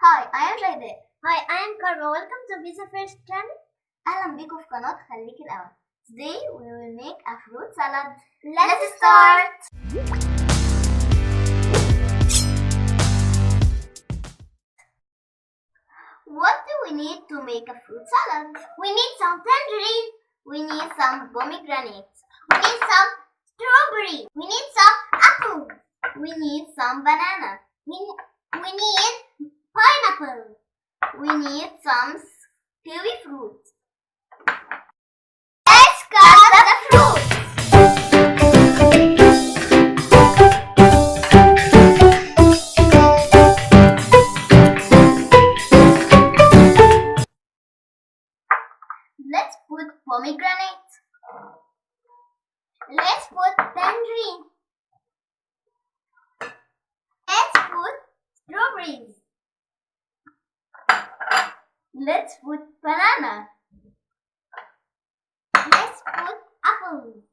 هاي I am جيداء. Hi, I am Karma. Welcome to Visa First channel. أهلا بيكم في قناة خليك الأول. Today we will make a fruit salad. Let's start. What do we need to make a fruit salad? We need some tangerine. We need some pomegranate. We need some strawberry. We need some apple. We need some banana. We need pineapple. We need some kiwi fruit. Let's cut the fruit. Let's put pomegranate. Let's put tangerine. Let's put strawberries. Let's put banana. Let's put apples.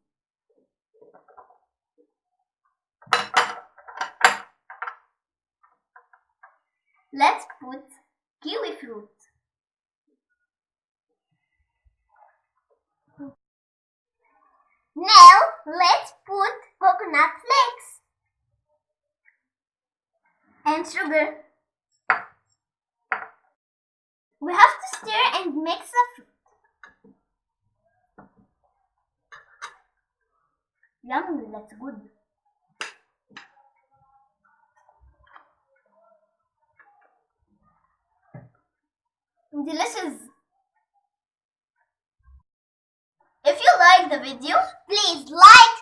Let's put kiwi fruit. Now let's put coconut flakes And sugar. We have to stir and mix the fruit. Yum, that's good. Delicious. If you like the video, please like,